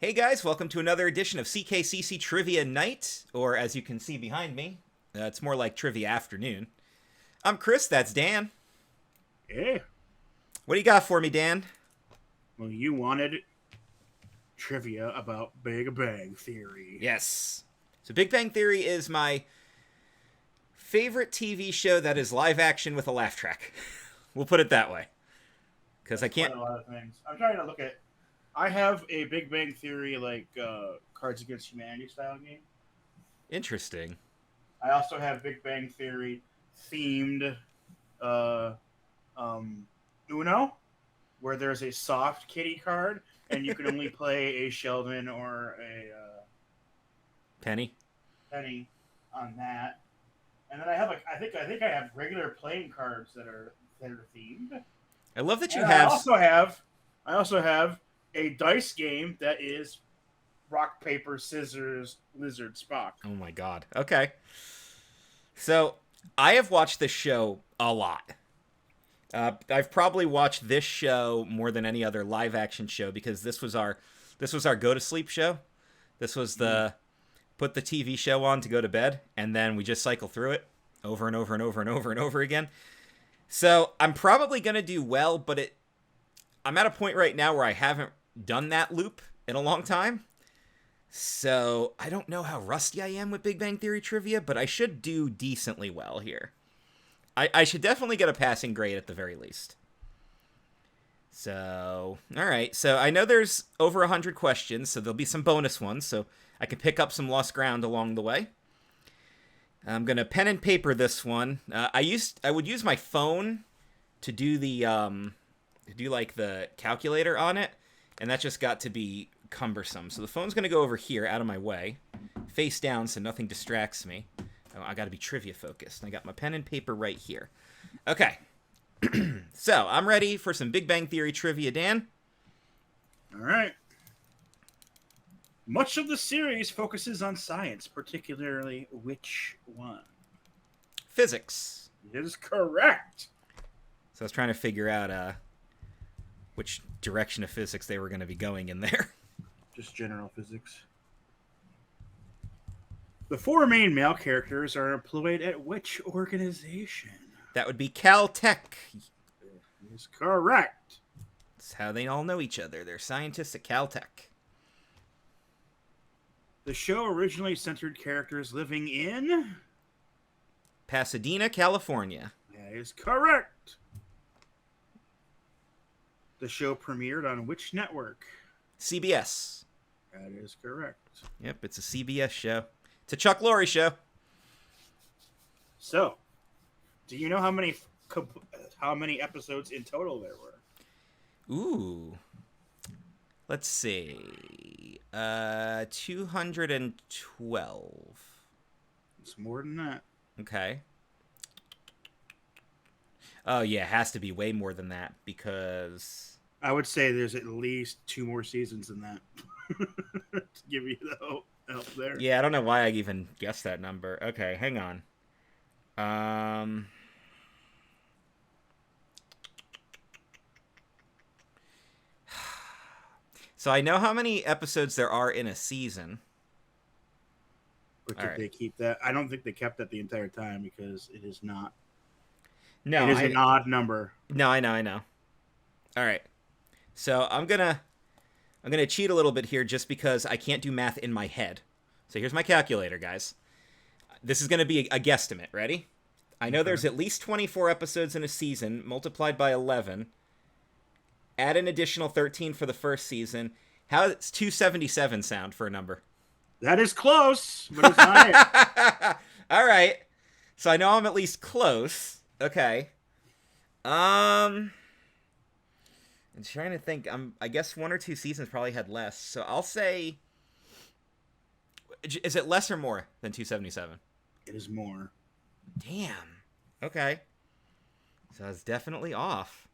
Hey guys, welcome to another edition of CKCC Trivia Night, or as you can see behind me, it's more like Trivia Afternoon. I'm Chris, that's Dan. Yeah. What do you got for me, Dan? Well, you wanted trivia about Big Bang Theory. Yes. So Big Bang Theory is my favorite TV show that is live action with a laugh track. We'll put it that way. Because I can't... Quite a lot of things. I'm trying to look at. I have a Big Bang Theory Cards Against Humanity style game. Interesting. I also have Big Bang Theory themed uh, Uno, where there's a soft kitty card, and you can only play a Sheldon or a Penny? Penny on that. And then I have I think I have regular playing cards that are themed. I love that you And have... I also have a dice game that is rock, paper, scissors, lizard, Spock. Oh my god. Okay. So, I have watched this show a lot. I've probably watched this show more than any other live action show because this was our go to sleep show. This was the put the TV show on to go to bed, and then we just cycle through it over and over and over and over and over again. So I'm probably gonna do well, but I'm at a point right now where I haven't done that loop in a long time. So I don't know how rusty I am with Big Bang Theory trivia, but I should do decently well here. I should definitely get a passing grade at the very least. So, all right. So I know there's over 100 questions, so there'll be some bonus ones, so I can pick up some lost ground along the way. I'm gonna pen and paper this one. I would use my phone to do the calculator on it, and that just got to be cumbersome. So the phone's gonna go over here, out of my way, face down, so nothing distracts me. I got to be trivia focused. I got my pen and paper right here. Okay. So, I'm ready for some Big Bang Theory trivia, Dan. All right. Much of the series focuses on science, particularly which one? Physics. It is correct. So I was trying to figure out which direction of physics they were going to be going in there. Just general physics. The four main male characters are employed at which organization? That would be Caltech. It is correct. That's how they all know each other. They're scientists at Caltech. The show originally centered characters living in Pasadena, California. That is correct. The show premiered on which network? CBS. That is correct. Yep, it's a CBS show. It's a Chuck Lorre show. So, do you know how many episodes in total there were? Ooh. Let's see. 212. It's more than that. Okay. Oh, yeah, it has to be way more than that because... I would say there's at least 2 more seasons than that. To give you the help there. Yeah, I don't know why I even guessed that number. Okay, hang on. So I know how many episodes there are in a season. Or did they keep that? I don't think they kept that the entire time because it is not. No, it is an odd number. No, I know. All right. So I'm gonna cheat a little bit here just because I can't do math in my head. So here's my calculator, guys. This is gonna be a guesstimate. Ready? I know there's at least 24 episodes in a season, multiplied by 11. Add an additional 13 for the first season. How does 277 sound for a number? That is close, but it's not it. All right. So I know I'm at least close. Okay. I'm trying to think. I guess 1 or 2 seasons probably had less. So I'll say, is it less or more than 277? It is more. Damn. Okay. So I was definitely off.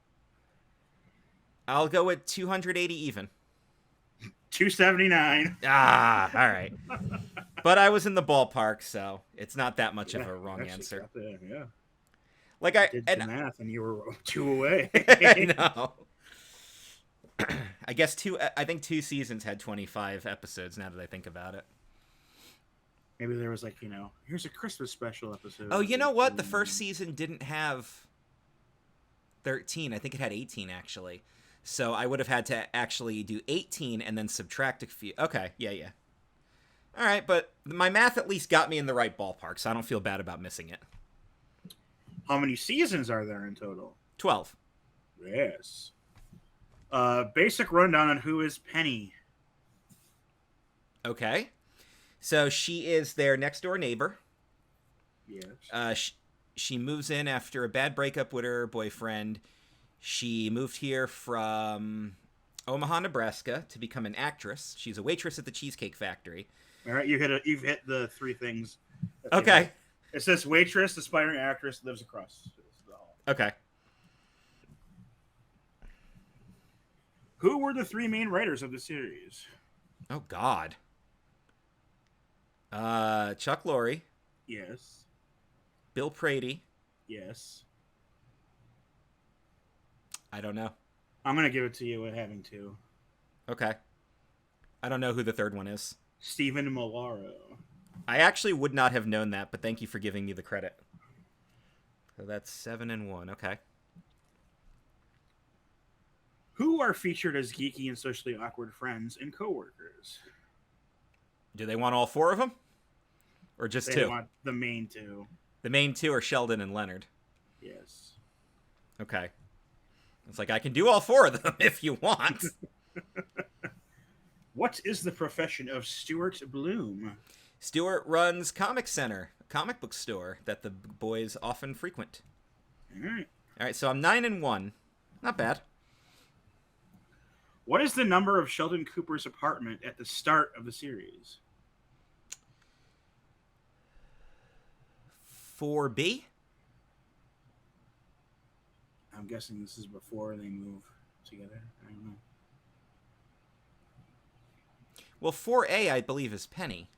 I'll go with 280 even. 279. Ah, all right. But I was in the ballpark, so it's not that much of a wrong answer. Yeah. Like I did the math, and you were 2 away. I know. I guess I think 2 seasons had 25 episodes. Now that I think about it. Maybe there was like, here's a Christmas special episode. Oh, you know what? The first season didn't have 13. I think it had 18 actually. So I would have had to actually do 18 and then subtract a few. Okay, yeah. All right, but my math at least got me in the right ballpark, so I don't feel bad about missing it. How many seasons are there in total? 12. Yes. Basic rundown on who is Penny. Okay. So she is their next door neighbor. Yes. She moves in after a bad breakup with her boyfriend. She moved here from Omaha, Nebraska to become an actress. She's a waitress at the Cheesecake Factory. All right, you've hit the three things. Okay. It says waitress, aspiring actress, lives across the hall. Okay. Who were the three main writers of the series? Oh, God. Chuck Lorre. Yes. Bill Prady. Yes. I don't know. I'm going to give it to you with having two. Okay. I don't know who the third one is. Stephen Malaro. I actually would not have known that, but thank you for giving me the credit. So that's 7 and 1. Okay. Who are featured as geeky and socially awkward friends and coworkers? Do they want all four of them? Or just They two? want the main two. The main two are Sheldon and Leonard. Yes. Okay. It's like, I can do all four of them if you want. What is the profession of Stuart Bloom? Stuart runs Comic Center, a comic book store that the boys often frequent. All right. All right, so I'm 9 and 1. Not bad. What is the number of Sheldon Cooper's apartment at the start of the series? 4B? I'm guessing this is before they move together. I don't know. Well, 4A, I believe, is Penny.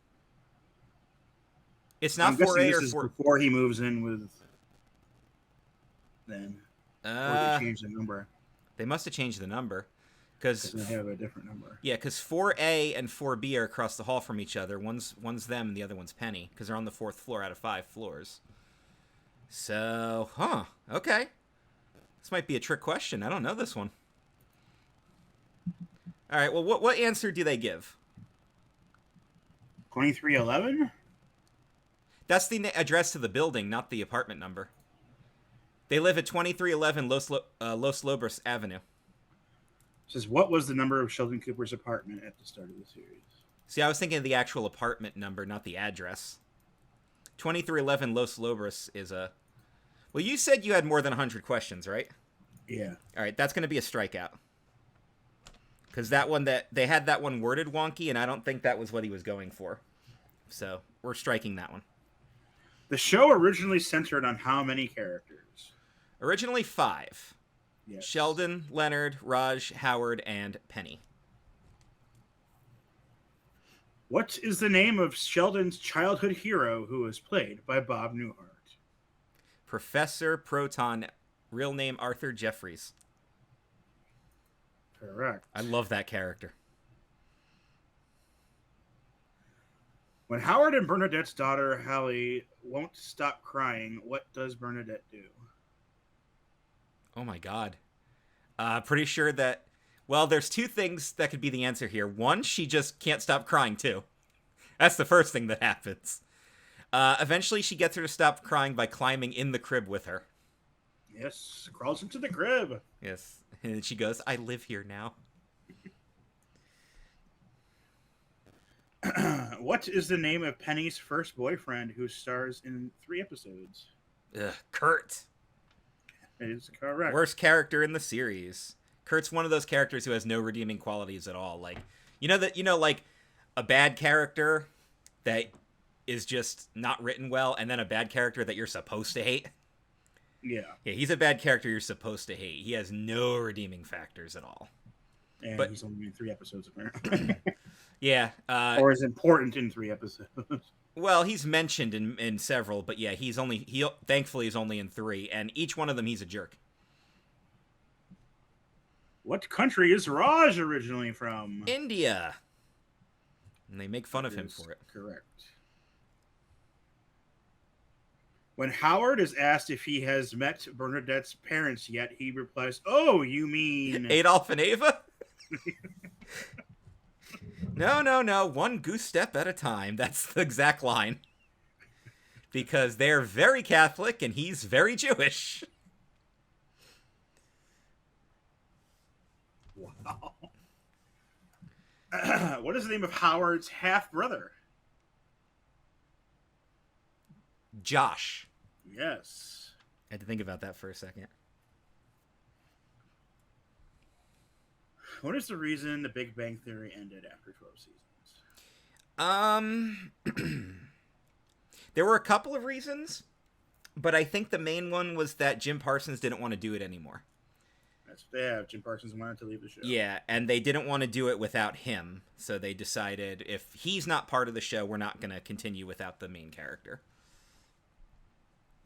It's not I'm guessing 4A this or is 4... before he moves in with them. Or they change the number. They must have changed the number. Because they have a different number. Yeah, because 4A and 4B are across the hall from each other. One's them and the other one's Penny, because they're on the 4th floor out of 5 floors. So, okay. This might be a trick question. I don't know this one. All right, well, what answer do they give? 2311? That's the address to the building, not the apartment number. They live at 2311 Los Lobos Avenue. It says, what was the number of Sheldon Cooper's apartment at the start of the series? See, I was thinking of the actual apartment number, not the address. 2311 Los Lobos is a... Well, you said you had more than 100 questions, right? Yeah. All right, that's going to be a strikeout. Because they had that one worded wonky, and I don't think that was what he was going for. So, we're striking that one. The show originally centered on how many characters? Originally 5. Yes. Sheldon, Leonard, Raj, Howard, and Penny. What is the name of Sheldon's childhood hero who was played by Bob Newhart? Professor Proton, real name Arthur Jeffries. Correct. I love that character. When Howard and Bernadette's daughter, Hallie, won't stop crying, what does Bernadette do? Oh my god. Pretty sure that... Well, there's 2 things that could be the answer here. One, she just can't stop crying, too. That's the first thing that happens. Eventually, she gets her to stop crying by climbing in the crib with her. Yes, crawls into the crib. Yes. And she goes, I live here now. What is the name of Penny's first boyfriend who stars in 3 episodes? Ugh, Kurt. That is correct. Worst character in the series. Kurt's one of those characters who has no redeeming qualities at all. Like, like a bad character that is just not written well, and then a bad character that you're supposed to hate. Yeah. Yeah, he's a bad character you're supposed to hate. He has no redeeming factors at all. And but he's only in 3 episodes, apparently. Yeah. Or is important in 3 episodes. Well, he's mentioned in several, but yeah, thankfully he's only in 3, and each one of them he's a jerk. What country is Raj originally from? India. And they make fun of him Is for it. correct. When Howard is asked if he has met Bernadette's parents yet, he replies, "Oh, you mean Adolf and Ava? No. One goose step at a time. That's the exact line. Because they're very Catholic and he's very Jewish. wow?" What is the name of Howard's half brother? Josh. Yes. I had to think about that for a second. What is the reason the Big Bang Theory ended after 12 seasons? There were a couple of reasons, but I think the main one was that Jim Parsons didn't want to do it anymore. That's what they have. Jim Parsons wanted to leave the show. Yeah, and they didn't want to do it without him, so they decided if he's not part of the show, we're not going to continue without the main character.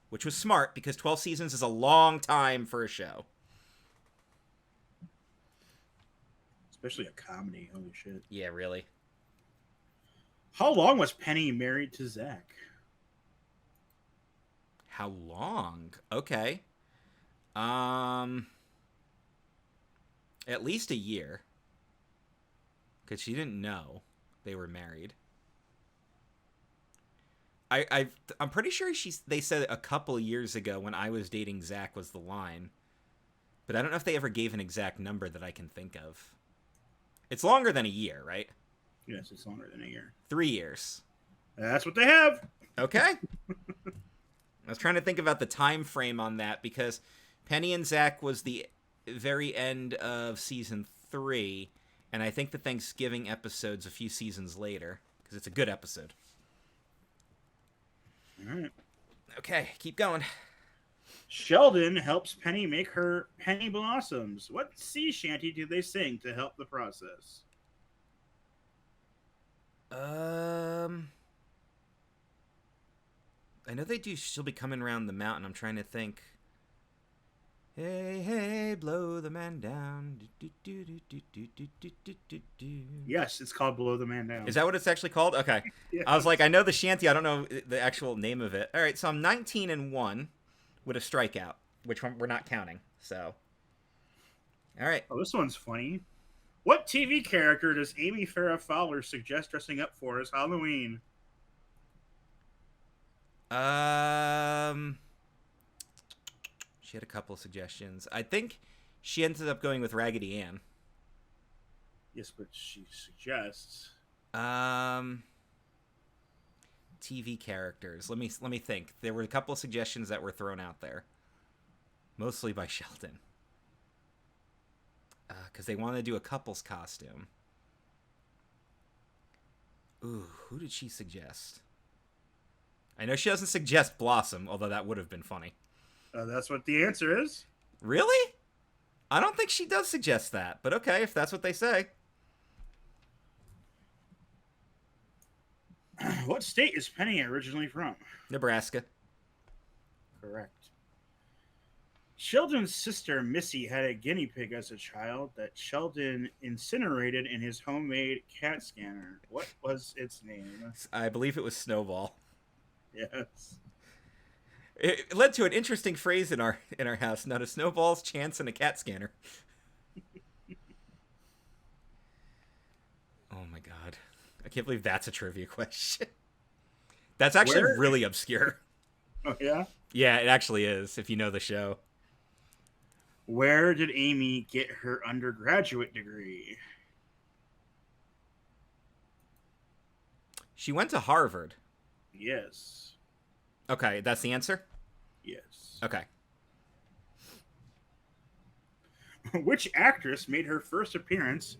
Which was smart, because 12 seasons is a long time for a show. Especially a comedy. Holy shit. Yeah, really. How long was Penny married to Zach? How long? Okay. At least a year. Because she didn't know they were married. I'm pretty sure they said a couple years ago when I was dating Zach was the line. But I don't know if they ever gave an exact number that I can think of. It's longer than a year, right? Yes, it's longer than a year. 3 years. That's what they have. Okay. I was trying to think about the time frame on that because Penny and Zach was the very end of season 3, and I think the Thanksgiving episode's a few seasons later because it's a good episode. All right. Okay, keep going. Sheldon helps Penny make her penny blossoms. What sea shanty do they sing to help the process? I know they do. She'll be coming around the mountain. I'm trying to think. Hey, hey, blow the man down. Yes, it's called Below the Man Down. Is that what it's actually called? Okay. Yes. I was like, I know the shanty. I don't know the actual name of it. All right, so I'm 19-1 with a strikeout, which we're not counting. So, all right. Oh, this one's funny. What TV character does Amy Farrah Fowler suggest dressing up for as Halloween? She had a couple suggestions. I think she ended up going with Raggedy Ann. Yes, but she suggests. TV characters. Let me think. There were a couple of suggestions that were thrown out there, mostly by Sheldon, because they wanted to do a couple's costume. Ooh, who did she suggest? I know she doesn't suggest Blossom, although that would have been funny. That's what the answer is. Really? I don't think she does suggest that, but okay, if that's what they say. What state is Penny originally from? Nebraska. Correct. Sheldon's sister Missy had a guinea pig as a child that Sheldon incinerated in his homemade cat scanner. What was its name? I believe it was Snowball. Yes. It led to an interesting phrase in our house. Not a snowball's chance and a cat scanner. Oh my god. I can't believe that's a trivia question. That's actually really obscure. Oh, yeah? Yeah, it actually is, if you know the show. Where did Amy get her undergraduate degree? She went to Harvard. Yes. Okay, that's the answer? Yes. Okay. Which actress made her first appearance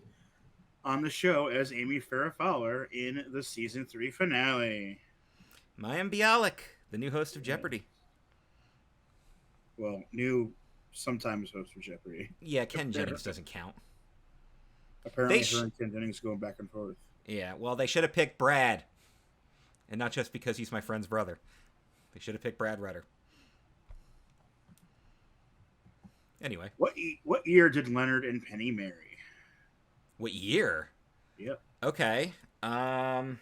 on the show as Amy Farrah Fowler in the season 3 finale? Mayim Bialik, the new host of Jeopardy. Well, new sometimes host of Jeopardy. Yeah, Ken Jennings doesn't count. Apparently, her and Ken Jennings going back and forth. Yeah, well, they should have picked Brad. And not just because he's my friend's brother. They should have picked Brad Rutter. Anyway, What year did Leonard and Penny marry? what year? Yep. Okay. I'm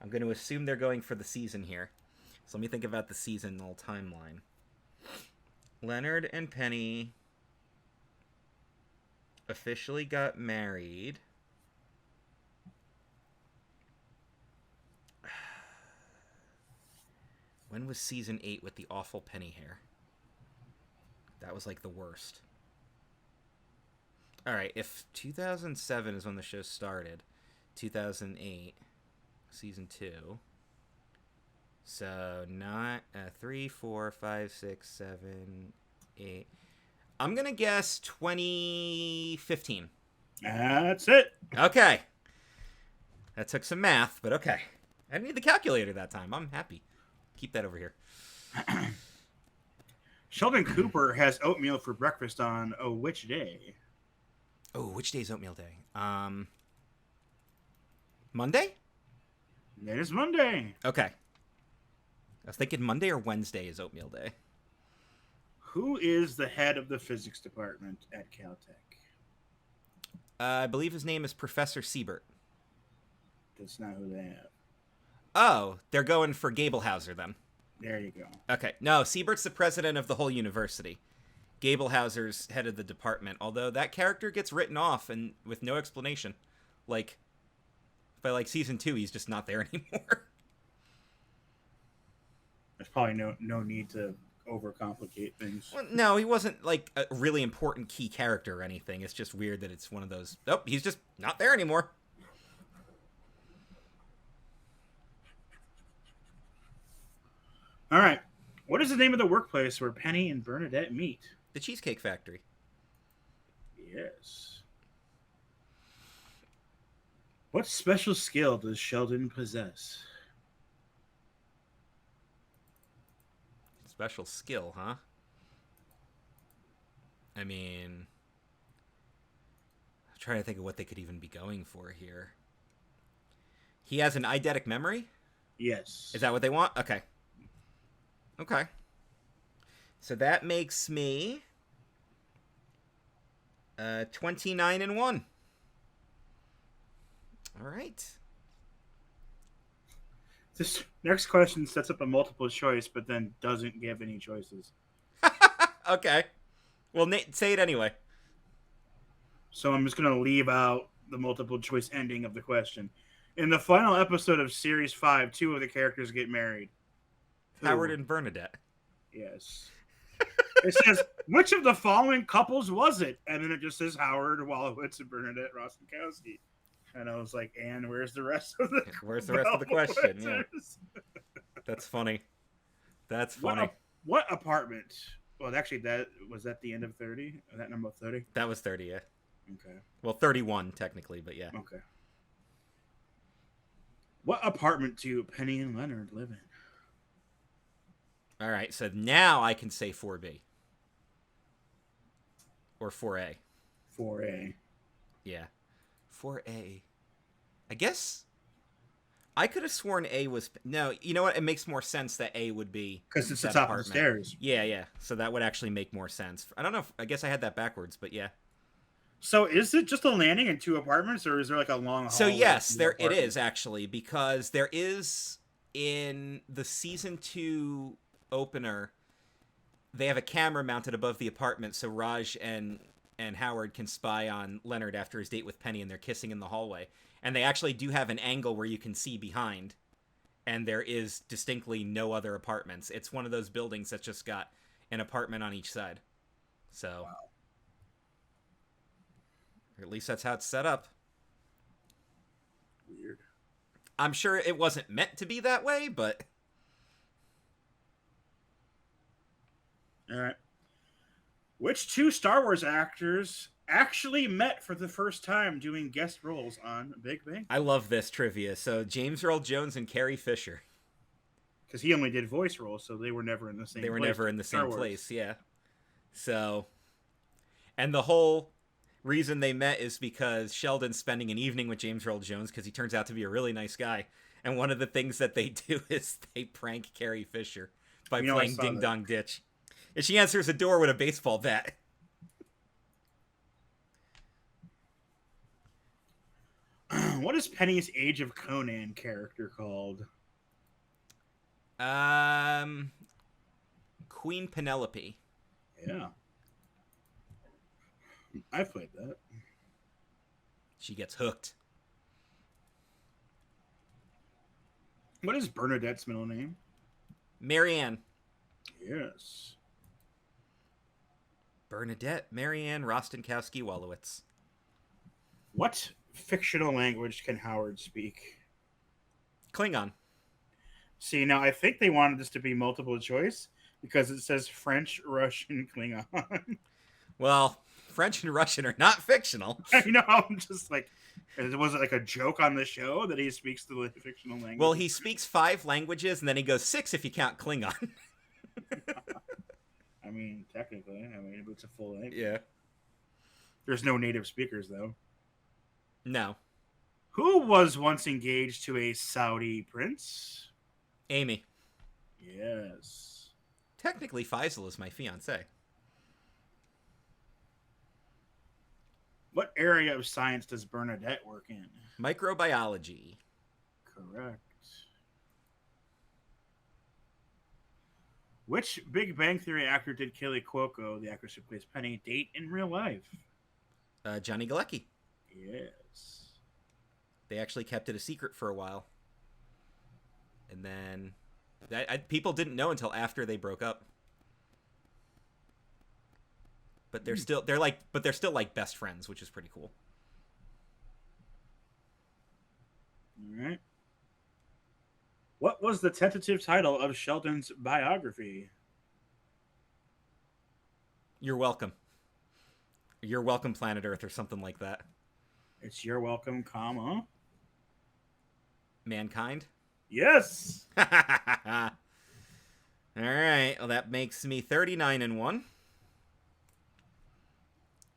going to assume they're going for the season here. So let me think about the seasonal timeline. Leonard and Penny officially got married. When was season 8 with the awful Penny hair? That was like the worst. Alright, if 2007 is when the show started, 2008, season 2. So, not 3, 4, 5, 6, 7, 8. I'm going to guess 2015. That's it. Okay. That took some math, but okay. I didn't need the calculator that time. I'm happy. Keep that over here. Sheldon Cooper has oatmeal for breakfast on which day? Oh, which day's oatmeal day? Monday? That is Monday. Okay. I was thinking Monday or Wednesday is oatmeal day. Who is the head of the physics department at Caltech? I believe his name is Professor Siebert. That's not who they have. Oh, they're going for Gablehauser then. There you go. Okay. No, Siebert's the president of the whole university. Gablehauser's head of the department, although that character gets written off and with no explanation. Like, by like season 2, he's just not there anymore. There's probably no need to overcomplicate things. Well, no, he wasn't like a really important key character or anything. It's just weird that it's one of those, oh, he's just not there anymore. All right. What is the name of the workplace where Penny and Bernadette meet? The Cheesecake Factory. Yes. What special skill does Sheldon possess? Special skill, huh? I mean, I'm trying to think of what they could even be going for here. He has an eidetic memory? Yes. Is that what they want? Okay. Okay. So that makes me 29-1. All right. This next question sets up a multiple choice, but then doesn't give any choices. Okay. Well, Nate, say it anyway. So I'm just going to leave out the multiple choice ending of the question. In the final episode of Series 5, 2 of the characters get married. Who? Howard and Bernadette. Yes. It says, which of the following couples was it? And then it just says Howard Wolowitz and Bernadette Rostenkowski. And I was like, and where's the rest of the question? Yeah. That's funny. That's funny. What apartment? Well, actually, that was at the end of 30. That number 30? That was 30, yeah. Okay. Well, 31 technically, but yeah. Okay. What apartment do Penny and Leonard live in? All right, so now I can say 4B. Or 4A. 4A. Yeah. 4A. I guess I could have sworn A was... No, you know what? It makes more sense that A would be... Because it's the top of the stairs. Yeah. So that would actually make more sense. I don't know. I guess I had that backwards, but yeah. So is it just a landing in 2 apartments, or is there like a long hall? So yes, it is actually, because there is in the season 2 opener, they have a camera mounted above the apartment so Raj and Howard can spy on Leonard after his date with Penny, and they're kissing in the hallway. And they actually do have an angle where you can see behind, and there is distinctly no other apartments. It's one of those buildings that's just got an apartment on each side. So, wow. Or at least that's how it's set up. Weird. I'm sure it wasn't meant to be that way, but... All right. Which 2 Star Wars actors actually met for the first time doing guest roles on Big Bang? I love this trivia. So James Earl Jones and Carrie Fisher. Because he only did voice roles, so they were never in the same place. They were never in the same place, yeah. So, and the whole reason they met is because Sheldon's spending an evening with James Earl Jones because he turns out to be a really nice guy. And one of the things that they do is they prank Carrie Fisher by playing Ding Dong Ditch. And she answers the door with a baseball bat. What is Penny's Age of Conan character called? Queen Penelope. Yeah. I've played that. She gets hooked. What is Bernadette's middle name? Marianne. Yes. Bernadette Marianne Rostenkowski-Wolowitz. What fictional language can Howard speak? Klingon. See, now I think they wanted this to be multiple choice because it says French, Russian, Klingon. Well, French and Russian are not fictional. I know, I'm just like, was it like a joke on the show that he speaks the fictional language? Well, he speaks 5 languages, and then he goes 6 if you count Klingon. I mean, technically, it's a full language. Yeah. There's no native speakers, though. No. Who was once engaged to a Saudi prince? Amy. Yes. Technically, Faisal is my fiancé. What area of science does Bernadette work in? Microbiology. Correct. Which Big Bang Theory actor did Kaylee Cuoco, the actress who plays Penny, date in real life? Johnny Galecki. Yes. They actually kept it a secret for a while. And then people didn't know until after they broke up. But they're still like best friends, which is pretty cool. All right. What was the tentative title of Sheldon's biography? You're welcome. You're welcome, Planet Earth, or something like that. It's You're Welcome, comma. Mankind? Yes! All right. Well, that makes me 39-1.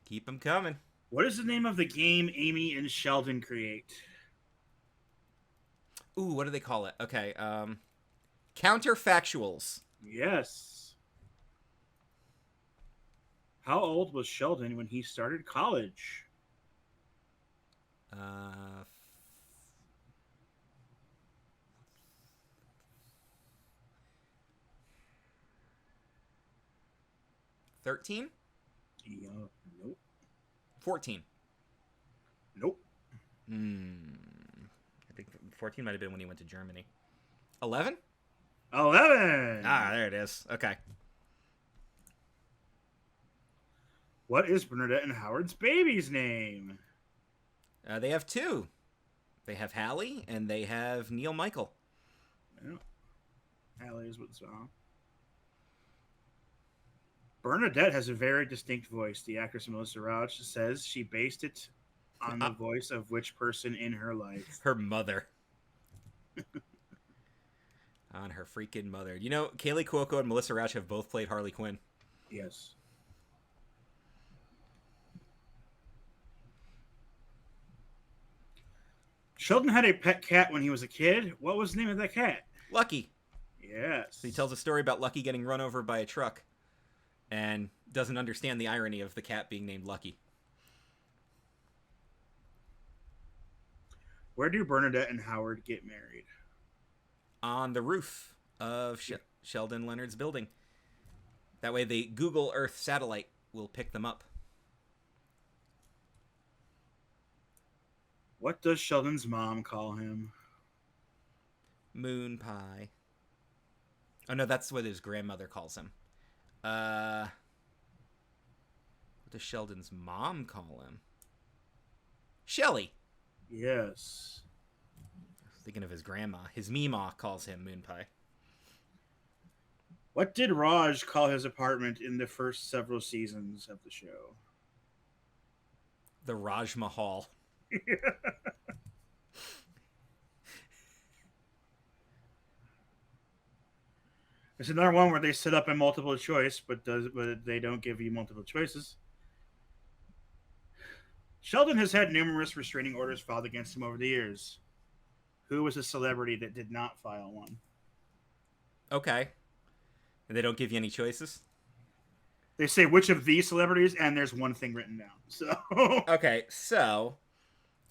Keep them coming. What is the name of the game Amy and Sheldon create? Ooh, what do they call it? Okay. Counterfactuals. Yes. How old was Sheldon when he started college? 13? Yeah, nope. 14. Nope. I think 14 might have been when he went to Germany. 11? 11! Ah, there it is. Okay. What is Bernadette and Howard's baby's name? They have 2. They have Hallie and they have Neil Michael. Yeah. Hallie is what's wrong. Bernadette has a very distinct voice. The actress Melissa Rauch says she based it on the voice of which person in her life? Her mother. On her freaking mother. You know, Kaylee Cuoco and Melissa Rauch have both played Harley Quinn. Yes. Sheldon had a pet cat when he was a kid. What was the name of that cat? Lucky. Yes. So he tells a story about Lucky getting run over by a truck and doesn't understand the irony of the cat being named Lucky. Where do Bernadette and Howard get married? On the roof of Sheldon Leonard's building. That way the Google Earth satellite will pick them up. What does Sheldon's mom call him? Moon Pie. Oh, no, that's what his grandmother calls him. What does Sheldon's mom call him? Shelly. Yes. Thinking of his grandma. His Meemaw calls him Moon Pie. What did Raj call his apartment in the first several seasons of the show? The Raj Mahal. It's another one where they set up a multiple choice, but they don't give you multiple choices. Sheldon has had numerous restraining orders filed against him over the years. Who was a celebrity that did not file one? Okay. And they don't give you any choices? They say which of these celebrities, and there's one thing written down. So okay, so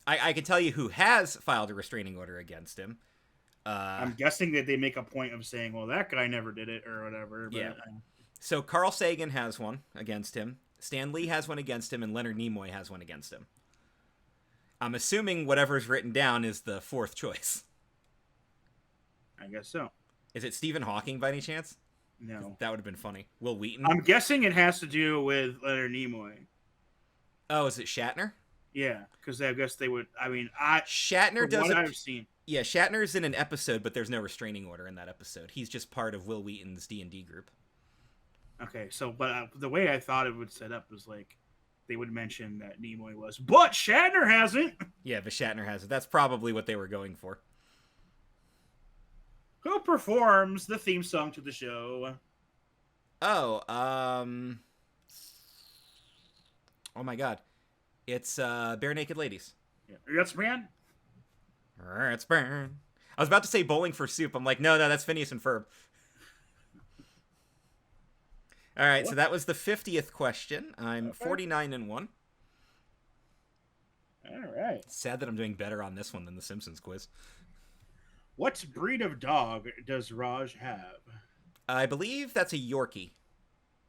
I can tell you who has filed a restraining order against him. I'm guessing that they make a point of saying, well, that guy never did it or whatever. But, yeah. So Carl Sagan has one against him. Stan Lee has one against him, and Leonard Nimoy has one against him. I'm assuming whatever's written down is the fourth choice. I guess so. Is it Stephen Hawking by any chance? No. That would have been funny. Will Wheaton? I'm guessing it has to do with Leonard Nimoy. Oh, is it Shatner? Yeah, because I guess they would. I mean, Shatner does what I've seen. Yeah, Shatner's in an episode, but there's no restraining order in that episode. He's just part of Will Wheaton's D&D group. Okay, so but the way I thought it would set up was like they would mention that Nimoy was, but Shatner hasn't. Yeah, but Shatner has it. That's probably what they were going for. Who performs the theme song to the show? Oh, oh my God, it's Bare Naked Ladies. Yeah. Yes, man. It's burn. I was about to say Bowling for Soup. I'm like, no, that's Phineas and Ferb. All right, so that was the 50th question. I'm 49-1. All right. Sad that I'm doing better on this one than the Simpsons quiz. What breed of dog does Raj have? I believe that's a Yorkie.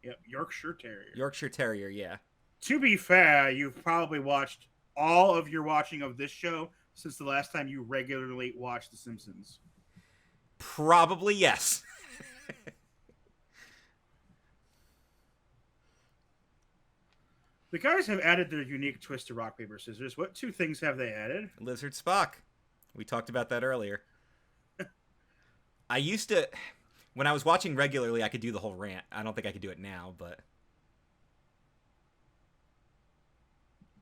Yep, Yorkshire Terrier. Yorkshire Terrier, yeah. To be fair, you've probably watched all of your watching of this show since the last time you regularly watched The Simpsons. Probably yes. The guys have added their unique twist to rock, paper, scissors. What two things have they added? Lizard Spock. We talked about that earlier. I used to, when I was watching regularly, I could do the whole rant. I don't think I could do it now, but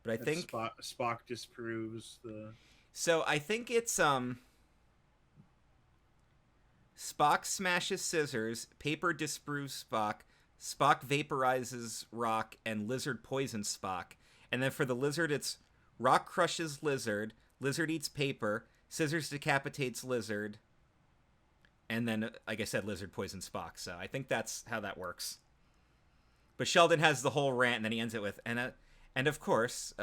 I think Spock disproves the. So I think it's Spock smashes scissors, paper disproves Spock, Spock vaporizes rock, and lizard poisons Spock. And then for the lizard, it's rock crushes lizard, lizard eats paper, scissors decapitates lizard, and then, like I said, lizard poisons Spock. So I think that's how that works. But Sheldon has the whole rant, and then he ends it with, and of course,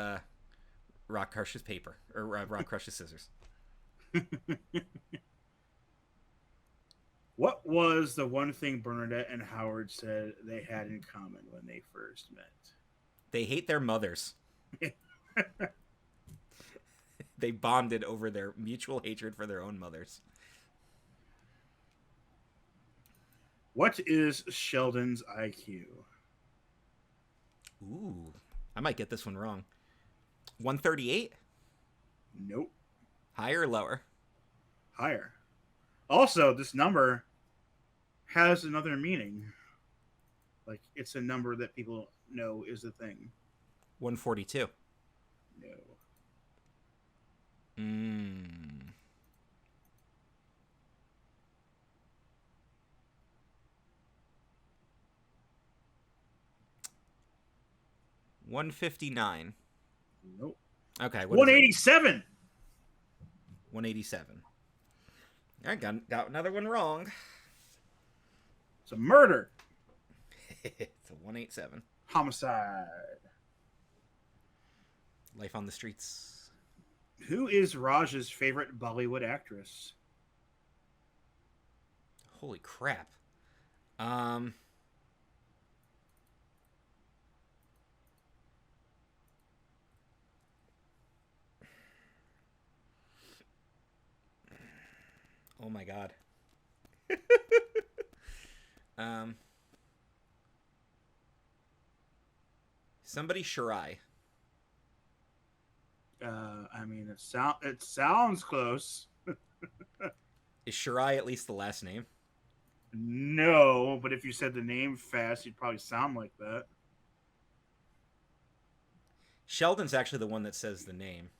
rock crushes paper, or rock crushes scissors. What was the one thing Bernadette and Howard said they had in common when they first met? They hate their mothers. They bonded over their mutual hatred for their own mothers. What is Sheldon's IQ? Ooh, I might get this one wrong. 138? Nope. Higher or lower? Higher. Also, this number has another meaning. Like, it's a number that people know is a thing. 142. No. 159. Nope. Okay. 187. 187. All right, got another one wrong. It's a murder. It's a 187. Homicide. Life on the streets. Who is Raj's favorite Bollywood actress? Holy crap. Oh my god. Somebody Shirai. I mean, it sounds close. Is Shirai at least the last name? No, but if you said the name fast, you'd probably sound like that. Sheldon's actually the one that says the name.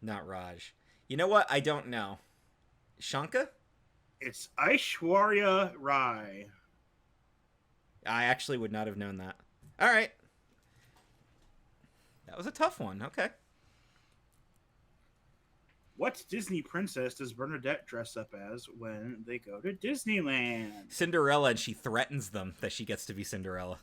Not Raj. You know what? I don't know. Shanka? It's Aishwarya Rai. I actually would not have known that. All right. That was a tough one. Okay. What Disney princess does Bernadette dress up as when they go to Disneyland? Cinderella, and she threatens them that she gets to be Cinderella.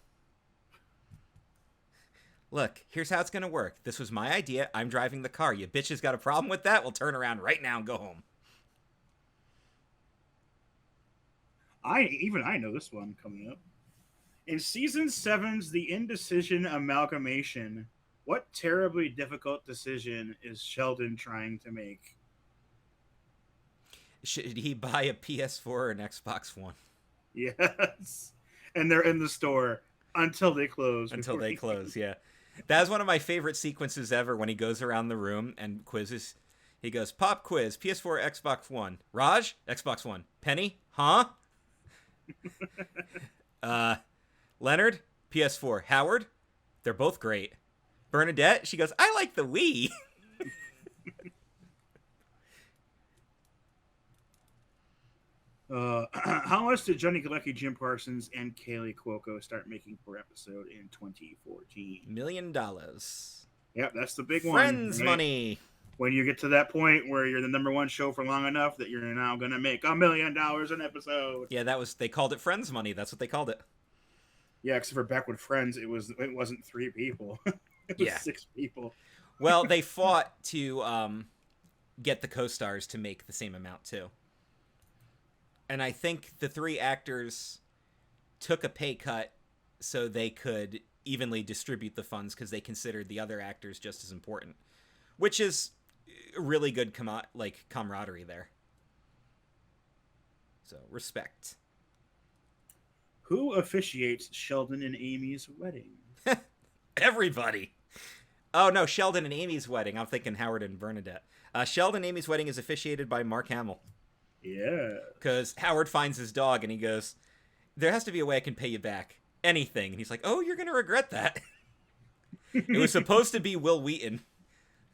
Look, here's how it's going to work. This was my idea. I'm driving the car. You bitches got a problem with that? We'll turn around right now and go home. I know this one coming up. In season 7's The Indecision Amalgamation, what terribly difficult decision is Sheldon trying to make? Should he buy a PS4 or an Xbox One? Yes. And they're in the store until they close. Until they close, yeah. That's one of my favorite sequences ever when he goes around the room and quizzes. He goes, pop quiz, PS4, Xbox One. Raj, Xbox One. Penny, huh? Leonard, PS4. Howard, they're both great. Bernadette, she goes, I like the Wii. How much did Johnny Galecki, Jim Parsons, and Kaylee Cuoco start making per episode in 2014? $1 million. Yep, that's the big one. Friends right? money. When you get to that point where you're the #1 show for long enough that you're now going to make $1 million an episode. Yeah, they called it Friends money. That's what they called it. Yeah, except for back with Friends, it wasn't 3 people. It was 6 people. Well, they fought to get the co-stars to make the same amount too. And I think the 3 actors took a pay cut so they could evenly distribute the funds because they considered the other actors just as important, which is really good camaraderie there. So respect. Who officiates Sheldon and Amy's wedding? Everybody. Oh no, Sheldon and Amy's wedding. I'm thinking Howard and Bernadette. Sheldon and Amy's wedding is officiated by Mark Hamill. Yeah. Because Howard finds his dog and he goes, there has to be a way I can pay you back. Anything. And he's like, oh, you're going to regret that. It was supposed to be Will Wheaton.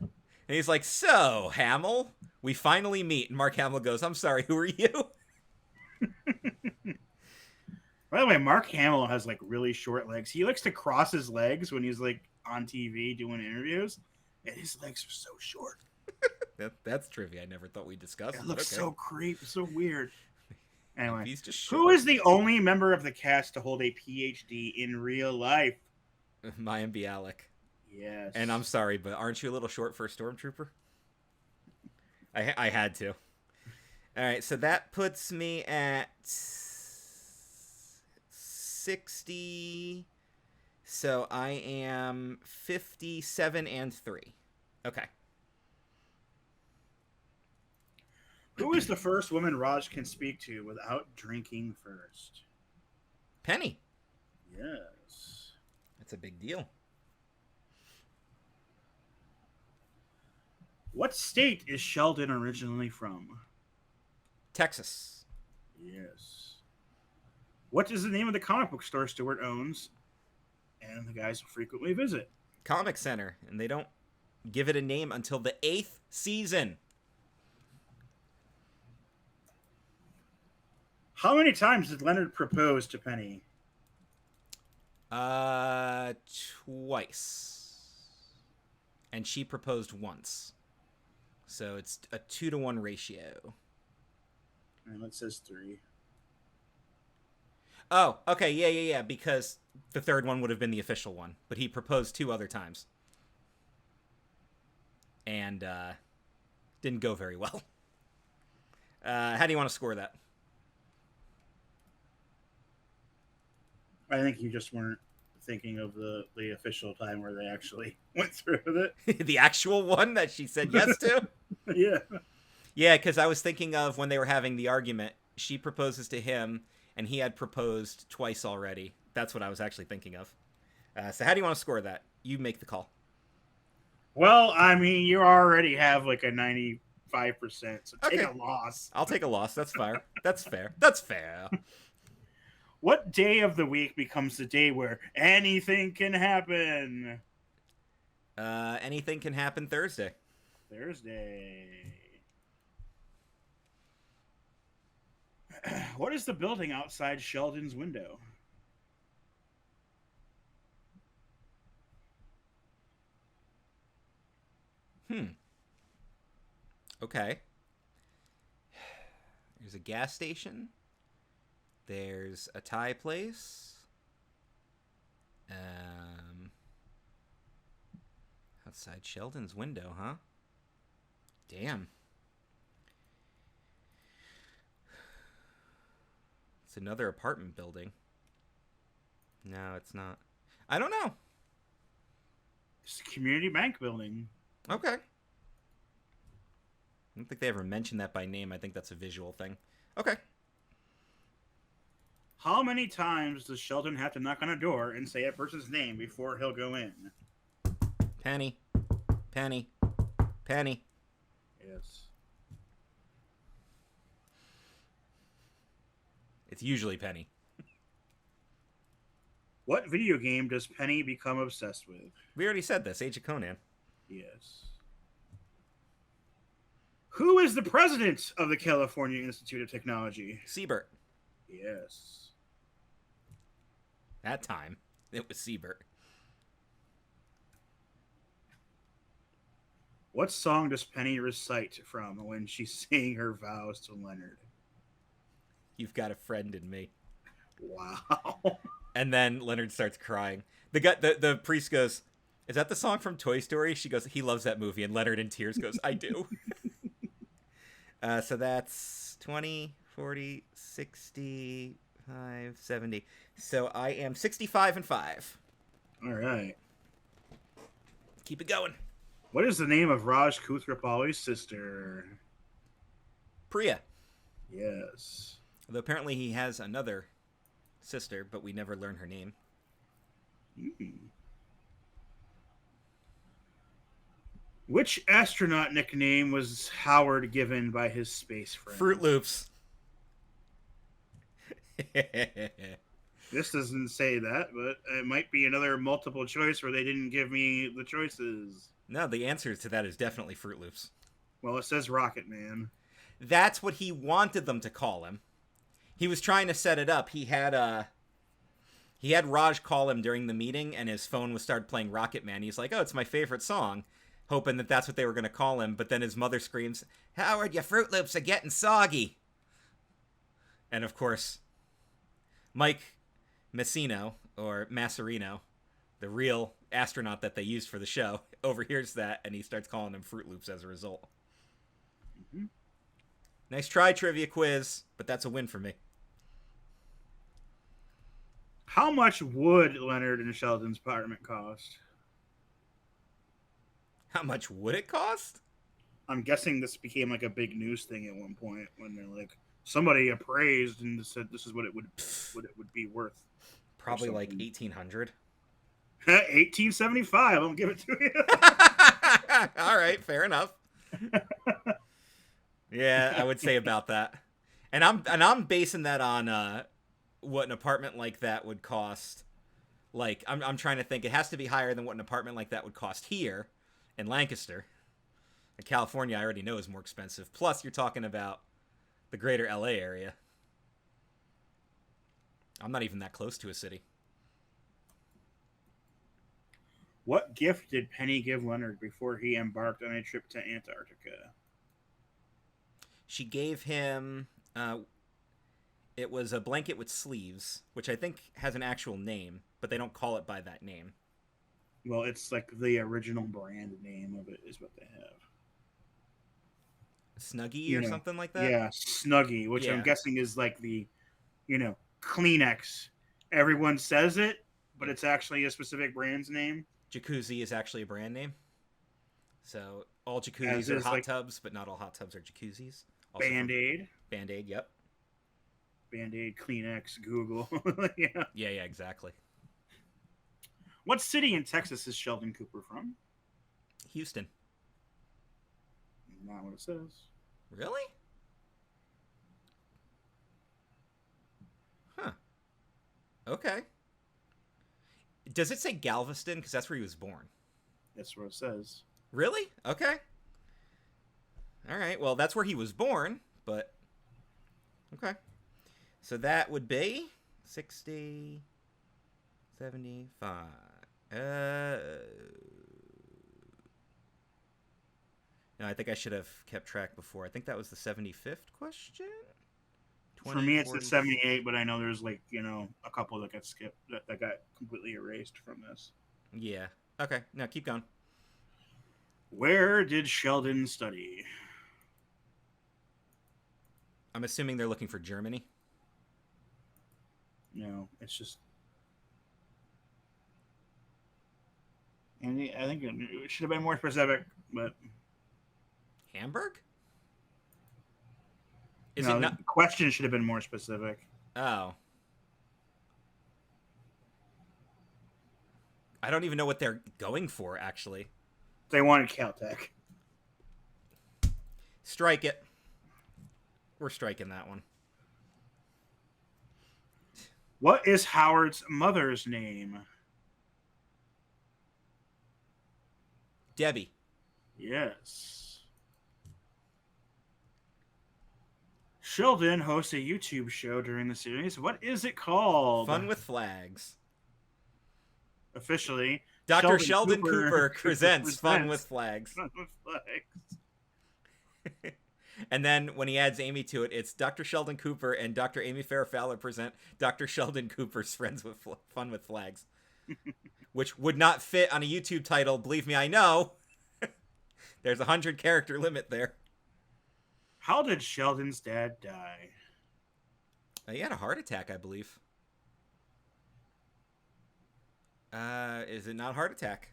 And he's like, so, Hamill, we finally meet. And Mark Hamill goes, I'm sorry, who are you? By the way, Mark Hamill has like really short legs. He likes to cross his legs when he's like on TV doing interviews. And his legs are so short. That's trivia I never thought we'd discuss. It looks so creepy, so weird. Anyway, he's just short. Who is the only member of the cast to hold a PhD in real life? Mayim Bialik. Yes. And I'm sorry, but aren't you a little short for a stormtrooper? I had to. All right, so that puts me at 60. So I am 57 and 3. Okay. Who is the first woman Raj can speak to without drinking first? Penny. Yes. That's a big deal. What state is Sheldon originally from? Texas. Yes. What is the name of the comic book store Stewart owns and the guys frequently visit? Comic Center, and they don't give it a name until the 8th season. How many times did Leonard propose to Penny? Twice. And she proposed once. So it's a 2-to-1 ratio. And it says 3. Oh, okay, yeah, because the third one would have been the official one. But he proposed 2 other times. And, didn't go very well. How do you want to score that? I think you just weren't thinking of the official time where they actually went through with it. The actual one that she said yes to? Yeah. Yeah, because I was thinking of when they were having the argument. She proposes to him, and he had proposed twice already. That's what I was actually thinking of. So how do you want to score that? You make the call. Well, I mean, you already have like a 95%, so take Okay. a loss. I'll take a loss. That's fair. That's fair. That's fair. What day of the week becomes the day where anything can happen? Anything can happen Thursday. Thursday. What is the building outside Sheldon's window? Okay. There's a gas station. There's a Thai place. Outside Sheldon's window, huh? Damn. It's another apartment building. No, it's not. I don't know. It's a community bank building. Okay. I don't think they ever mentioned that by name. I think that's a visual thing. Okay. How many times does Sheldon have to knock on a door and say a person's name before he'll go in? Penny. Penny. Penny. Yes. It's usually Penny. What video game does Penny become obsessed with? We already said this. Age of Conan. Yes. Who is the president of the California Institute of Technology? Siebert. Yes. That time, it was Siebert. What song does Penny recite from when she's saying her vows to Leonard? You've got a friend in me. Wow. And then Leonard starts crying. The priest goes, "Is that the song from Toy Story?" She goes, "He loves that movie." And Leonard in tears goes, "I do." So that's 20, 40, 65, 70. So I am 65 and 5. All right. Keep it going. What is the name of Raj Koothrappali's sister? Priya. Yes. Although apparently he has another sister, but we never learn her name. Which astronaut nickname was Howard given by his space friend? Fruit Loops. This doesn't say that, but it might be another multiple choice where they didn't give me the choices. No, the answer to that is definitely Fruit Loops. Well, it says Rocket Man. That's what he wanted them to call him. He was trying to set it up. He had Raj call him during the meeting, and his phone was started playing Rocket Man. He's like, "Oh, it's my favorite song," hoping that that's what they were going to call him. But then his mother screams, "Howard, your Fruit Loops are getting soggy." And of course, Mike Massino, or Masserino, the real astronaut that they used for the show, overhears that, and he starts calling them Fruit Loops as a result. Mm-hmm. Nice try, trivia quiz, but that's a win for me. How much would Leonard and Sheldon's apartment cost? How much would it cost? I'm guessing this became like a big news thing at one point when they're like, somebody appraised and said this is what it would be worth. Probably like 1800. 1875. I'll give it to you. All right, fair enough. Yeah, I would say about that. And I'm basing that on what an apartment like that would cost. Like I'm trying to think. It has to be higher than what an apartment like that would cost here in Lancaster. In California, I already know is more expensive. Plus, you're talking about the greater LA area. I'm not even that close to a city. What gift did Penny give Leonard before he embarked on a trip to Antarctica? She gave him, it was a blanket with sleeves, which I think has an actual name, but they don't call it by that name. Well, it's like the original brand name of it is what they have. Snuggie or something like that? Yeah, Snuggie, which I'm guessing is like the, Kleenex. Everyone says it, but it's actually a specific brand's name. Jacuzzi is actually a brand name. So all jacuzzis are hot tubs, but not all hot tubs are jacuzzis. Also Band-Aid. Band-Aid, yep. Band-Aid, Kleenex, Google. Yeah, exactly. What city in Texas is Sheldon Cooper from? Houston. Not what it says. Really? Huh. Okay. Does it say Galveston? Because that's where he was born. That's what it says. Really? Okay. All right. Well, that's where he was born, but... Okay. So that would be 60, 75. No, I think I should have kept track before. I think that was the 75th question? For me, it's the 78, but I know there's a couple that got skipped, that got completely erased from this. Yeah. Okay. Now keep going. Where did Sheldon study? I'm assuming they're looking for Germany. No, it's just. And I think it should have been more specific, but Hamburg? Is it no, not? the question should have been more specific. Oh. I don't even know what they're going for, actually. They wanted Caltech. Strike it. We're striking that one. What is Howard's mother's name? Debbie. Yes. Sheldon hosts a YouTube show during the series. What is it called? Fun with Flags. Officially, Dr. Sheldon Cooper presents Fun with Flags. Fun with Flags. And then when he adds Amy to it, it's Dr. Sheldon Cooper and Dr. Amy Farrah Fowler present Dr. Sheldon Cooper's Friends with Fun with Flags. Which would not fit on a YouTube title, believe me, I know. There's a 100-character limit there. How did Sheldon's dad die? He had a heart attack, I believe. Is it not a heart attack?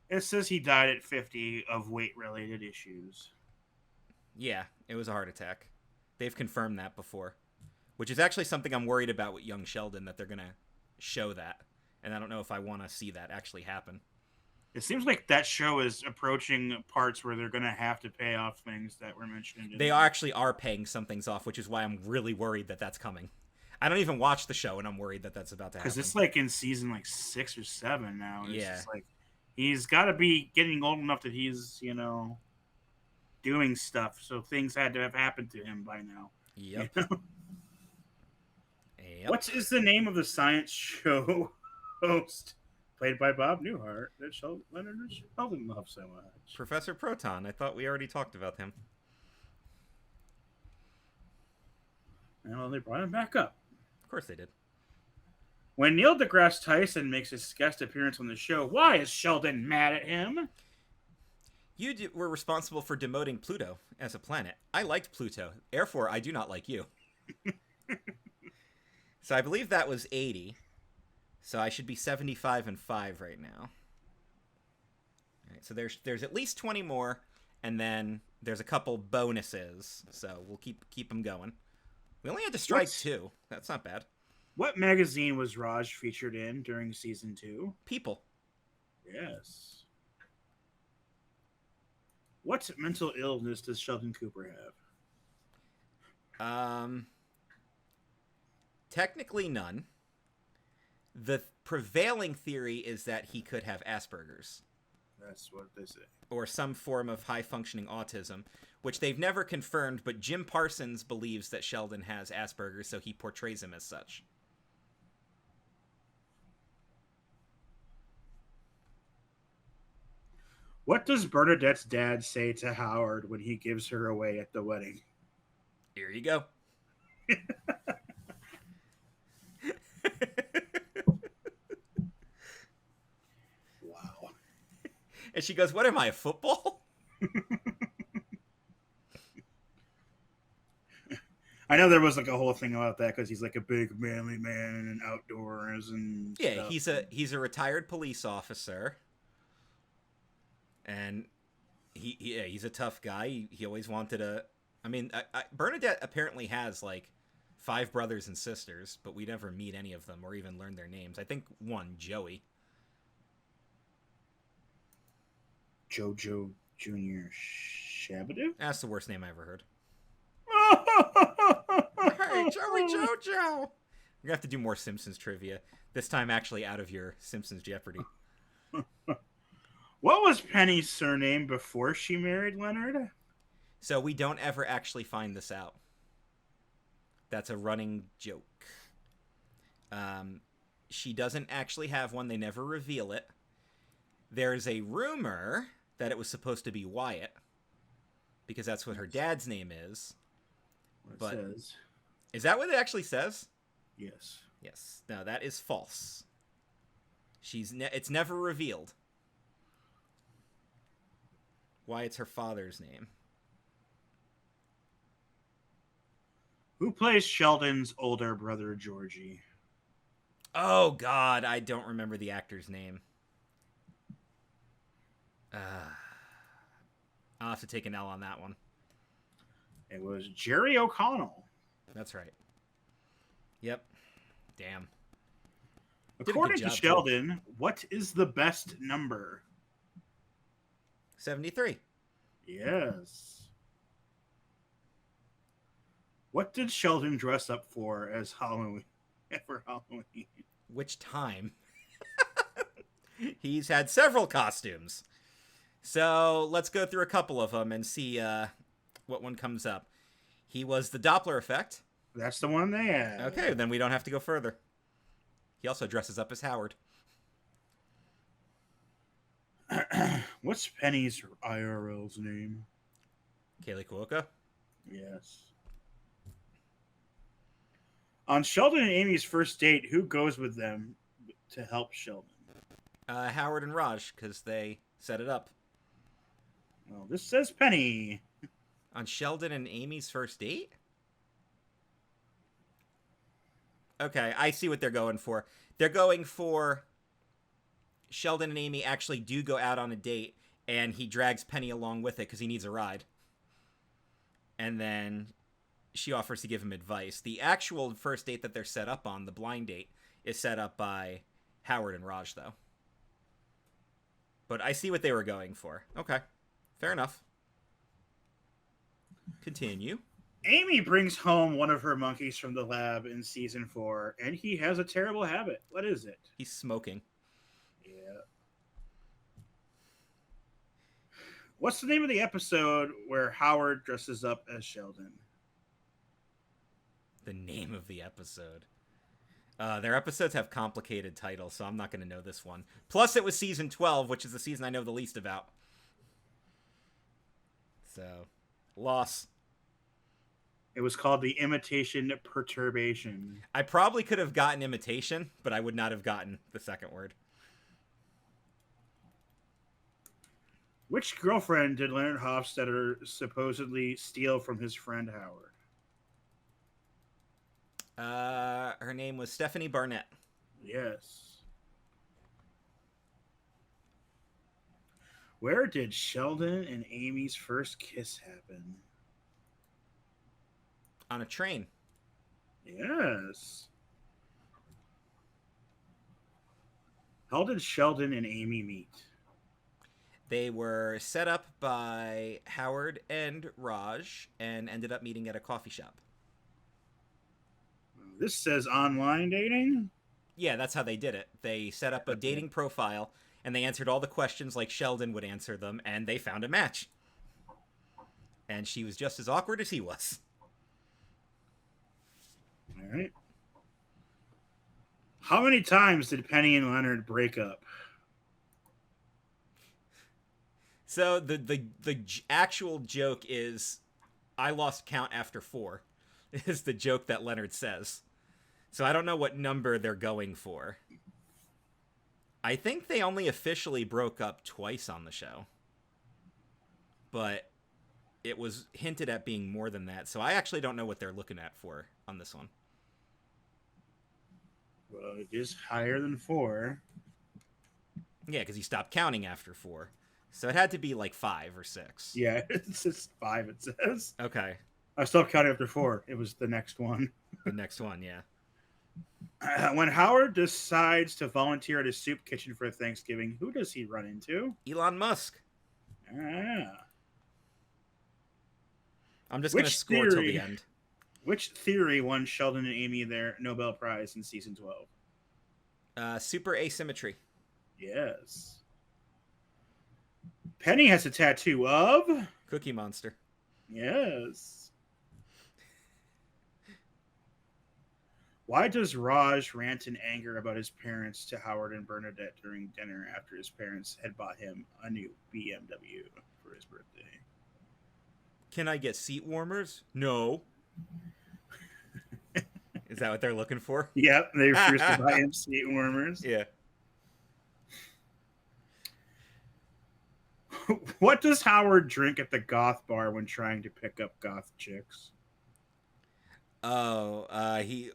It says he died at 50 of weight-related issues. Yeah, it was a heart attack. They've confirmed that before. Which is actually something I'm worried about with young Sheldon, that they're going to show that. And I don't know if I want to see that actually happen. It seems like that show is approaching parts where they're going to have to pay off things that were mentioned. They actually are paying some things off, which is why I'm really worried that that's coming. I don't even watch the show, and I'm worried that that's about to happen. Because it's like in season like 6 or 7 now. It's yeah. just like he's got to be getting old enough that he's, doing stuff. So things had to have happened to him by now. Yep. You know? Yep. What is the name of the science show host played by Bob Newhart that Leonard Sheldon loves so much? Professor Proton. I thought we already talked about him. Well, they brought him back up. Of course they did. When Neil deGrasse Tyson makes his guest appearance on the show, why is Sheldon mad at him? You were responsible for demoting Pluto as a planet. I liked Pluto. Therefore, I do not like you. So I believe that was 80. So I should be 75 and 5 right now. All right, so there's at least 20 more, and then there's a couple bonuses. So we'll keep them going. We only had to strike 2. That's not bad. What magazine was Raj featured in during season 2? People. Yes. What mental illness does Sheldon Cooper have? Technically none. The prevailing theory is that he could have Asperger's. That's what they say. Or some form of high-functioning autism, which they've never confirmed, but Jim Parsons believes that Sheldon has Asperger's, so he portrays him as such. What does Bernadette's dad say to Howard when he gives her away at the wedding? Here you go. Wow. And she goes, "What am I, a football?" I know there was like a whole thing about that because he's like a big manly man and outdoors and yeah, stuff. he's a retired police officer, and he's a tough guy. He always wanted a. I mean, Bernadette apparently has like 5 brothers and sisters, but we never meet any of them or even learn their names. I think one, Joey. Jojo Jr. Shabadoo? That's the worst name I ever heard. Hey, Joey Jojo! We're gonna have to do more Simpsons trivia. This time actually out of your Simpsons Jeopardy. What was Penny's surname before she married Leonard? So we don't ever actually find this out. That's a running joke. She doesn't actually have one. They never reveal it. There's a rumor that it was supposed to be Wyatt, because that's what her dad's name is. What it says. Is that what it actually says? Yes. Yes. No, that is false. It's never revealed. why it's her father's name. Who plays Sheldon's older brother, Georgie? Oh, God, I don't remember the actor's name. I'll have to take an L on that one. It was Jerry O'Connell. That's right. Yep. Damn. According to Sheldon, what is the best number? 73. Yes. What did Sheldon dress up for as Halloween? For Halloween? Which time? He's had several costumes. So let's go through a couple of them and see what one comes up. He was the Doppler effect. That's the one they had. Okay, then we don't have to go further. He also dresses up as Howard. What's Penny's IRL's name? Kaylee Cuoco? Yes. On Sheldon and Amy's first date, who goes with them to help Sheldon? Howard and Raj, because they set it up. Well, this says Penny. On Sheldon and Amy's first date? Okay, I see what they're going for. They're going for Sheldon and Amy actually do go out on a date, and he drags Penny along with it because he needs a ride. And then she offers to give him advice. The actual first date that they're set up on, the blind date, is set up by Howard and Raj, though. But I see what they were going for. Okay, fair enough. Continue. Amy brings home one of her monkeys from the lab in season 4, and he has a terrible habit. What is it? He's smoking. Yeah. What's the name of the episode where Howard dresses up as Sheldon? The name of the episode. Their episodes have complicated titles, so I'm not going to know this one. Plus, it was season 12, which is the season I know the least about. So, loss. It was called The Imitation Perturbation. I probably could have gotten imitation, but I would not have gotten the second word. Which girlfriend did Leonard Hofstadter supposedly steal from his friend Howard? Her name was Stephanie Barnett. Yes. Where did Sheldon and Amy's first kiss happen? On a train. Yes. How did Sheldon and Amy meet? They were set up by Howard and Raj and ended up meeting at a coffee shop. This says online dating? Yeah, that's how they did it. They set up a dating profile, and they answered all the questions like Sheldon would answer them, and they found a match. And she was just as awkward as he was. All right. How many times did Penny and Leonard break up? So the actual joke is, I lost count after 4, is the joke that Leonard says. So I don't know what number they're going for. I think they only officially broke up twice on the show. But it was hinted at being more than that, so I actually don't know what they're looking at for on this one. Well, it is higher than 4. Yeah, because he stopped counting after 4. So it had to be like 5 or 6. Yeah, it's just 5, it says. Okay. I stopped counting after 4. It was the next one. The next one, yeah. When Howard decides to volunteer at his soup kitchen for Thanksgiving, who does he run into? Elon Musk. Ah. I'm just going to score till the end. Which theory won Sheldon and Amy their Nobel Prize in season 12? Super asymmetry. Yes. Penny has a tattoo of... Cookie Monster. Yes. Why does Raj rant in anger about his parents to Howard and Bernadette during dinner after his parents had bought him a new BMW for his birthday? Can I get seat warmers? No. Is that what they're looking for? Yep, they refused to buy him seat warmers. Yeah. What does Howard drink at the goth bar when trying to pick up goth chicks? Oh, he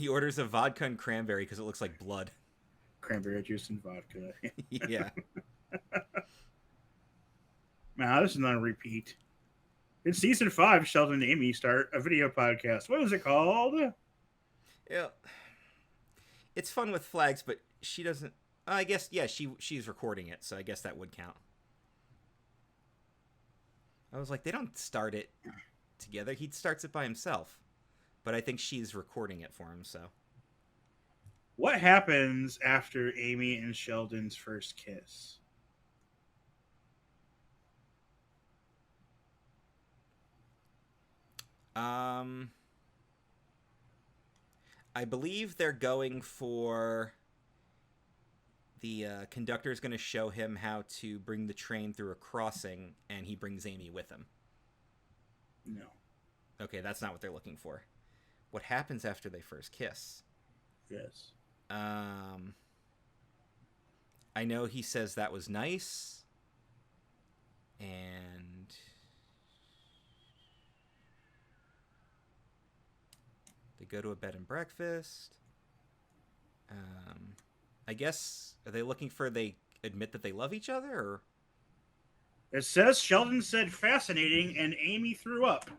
orders a vodka and cranberry because it looks like blood. Cranberry juice and vodka. Yeah. Now, this is not a repeat. In season 5, Sheldon and Amy start a video podcast. What is it called? Yeah. It's fun with flags, but she doesn't. I guess she's recording it, so I guess that would count. I was like, they don't start it together. He starts it by himself, but I think she's recording it for him. So, What happens after Amy and Sheldon's first kiss? I believe they're going for the conductor is going to show him how to bring the train through a crossing, and he brings Amy with him. No. Okay, that's not what they're looking for. What happens after they first kiss? Yes. I know he says that was nice, and they go to a bed and breakfast. I guess, are they looking for they admit that they love each other, or? It says Sheldon said fascinating and Amy threw up.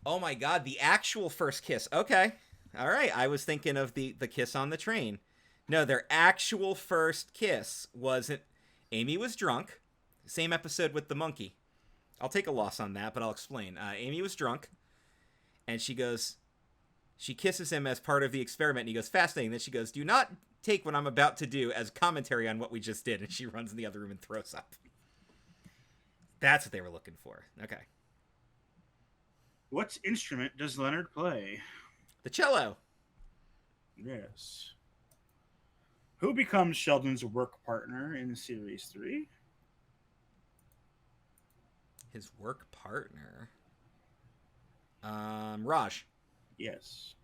Oh my god, the actual first kiss. Okay. All right, I was thinking of the kiss on the train. No, their actual first kiss wasn't. Amy was drunk. Same episode with the monkey. I'll take a loss on that, but I'll explain. Amy was drunk, and she kisses him as part of the experiment, and he goes, fascinating. Then she goes, do not take what I'm about to do as commentary on what we just did, and she runs in the other room and throws up. That's what they were looking for. Okay. What instrument does Leonard play? The cello. Yes. Who becomes Sheldon's work partner in Series 3? His work partner? Raj. Yes.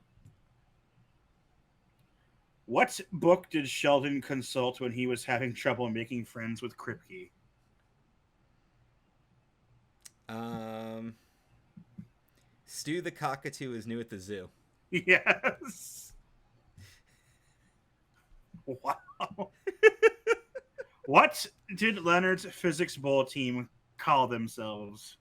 What book did Sheldon consult when he was having trouble making friends with Kripke? Stu the Cockatoo is new at the zoo. Yes. Wow. What did Leonard's physics bowl team call themselves?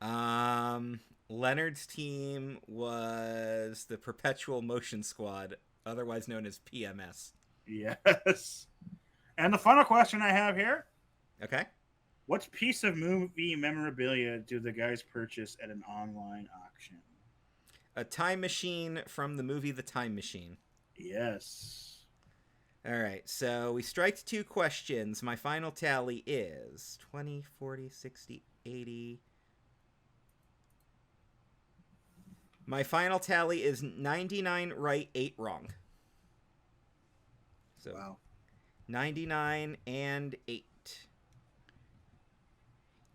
Leonard's team was the Perpetual Motion Squad, otherwise known as PMS. Yes. And the final question I have here. Okay. What piece of movie memorabilia do the guys purchase at an online auction? A time machine from the movie The Time Machine. Yes. All right, so we striked 2 questions. My final tally is 20, 40, 60, 80. My final tally is 99 right, 8 wrong. So wow. 99 and 8.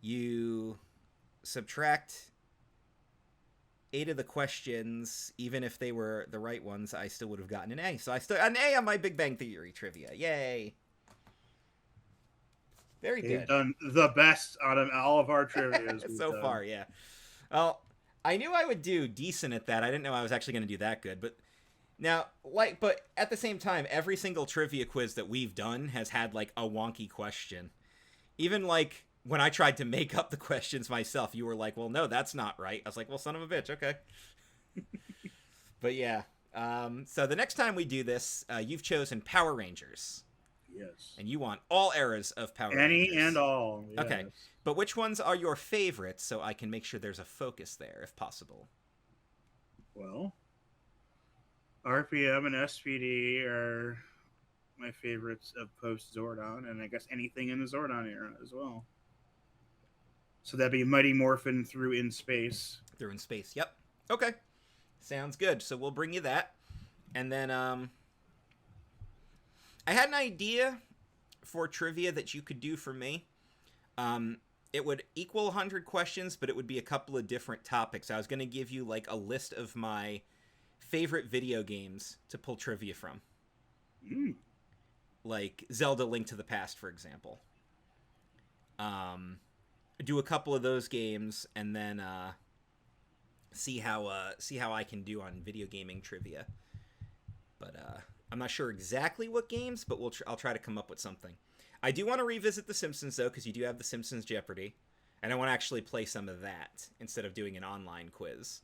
You subtract 8 of the questions, even if they were the right ones, I still would have gotten an A. So I still an A on my Big Bang Theory trivia. Yay! Very good. They've done the best out of all of our trivia so far. Yeah. Well, I knew I would do decent at that. I didn't know I was actually going to do that good, but now, but at the same time, every single trivia quiz that we've done has had like a wonky question. Even like when I tried to make up the questions myself, you were like, well, no, that's not right. I was like, well, son of a bitch. Okay. But yeah. So the next time we do this, you've chosen Power Rangers. Yes. And you want all eras of Power Rangers. Any and all. Yes. Okay. But which ones are your favorites so I can make sure there's a focus there if possible? Well, RPM and SPD are my favorites of post-Zordon, and I guess anything in the Zordon era as well. So that'd be Mighty Morphin through In Space. Through In Space, yep. Okay. Sounds good. So we'll bring you that. And then I had an idea for trivia that you could do for me. It would equal 100 questions, but it would be a couple of different topics. I was going to give you like a list of my favorite video games to pull trivia from. like Zelda: Link to the Past, for example. Do a couple of those games, and then see how I can do on video gaming trivia. But I'm not sure exactly what games, but I'll try to come up with something. I do want to revisit The Simpsons though, because you do have The Simpsons Jeopardy, and I want to actually play some of that instead of doing an online quiz.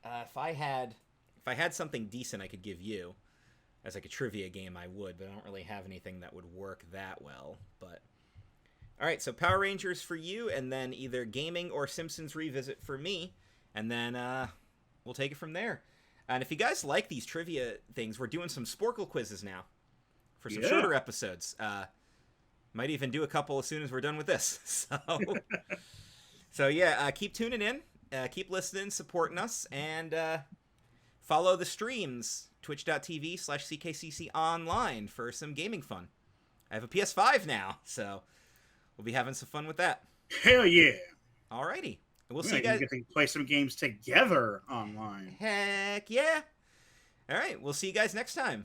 If I had something decent I could give you as like a trivia game, I would, but I don't really have anything that would work that well. But all right, so Power Rangers for you, and then either gaming or Simpsons Revisit for me, and then we'll take it from there. And if you guys like these trivia things, we're doing some Sporkle quizzes now for some shorter episodes. Might even do a couple as soon as we're done with this. So yeah, keep tuning in, keep listening, supporting us, and follow the streams, twitch.tv/CKCC online for some gaming fun. I have a PS5 now, so we'll be having some fun with that. Hell yeah. Alrighty. We'll see you guys. Get to play some games together online. Heck yeah. All right. We'll see you guys next time.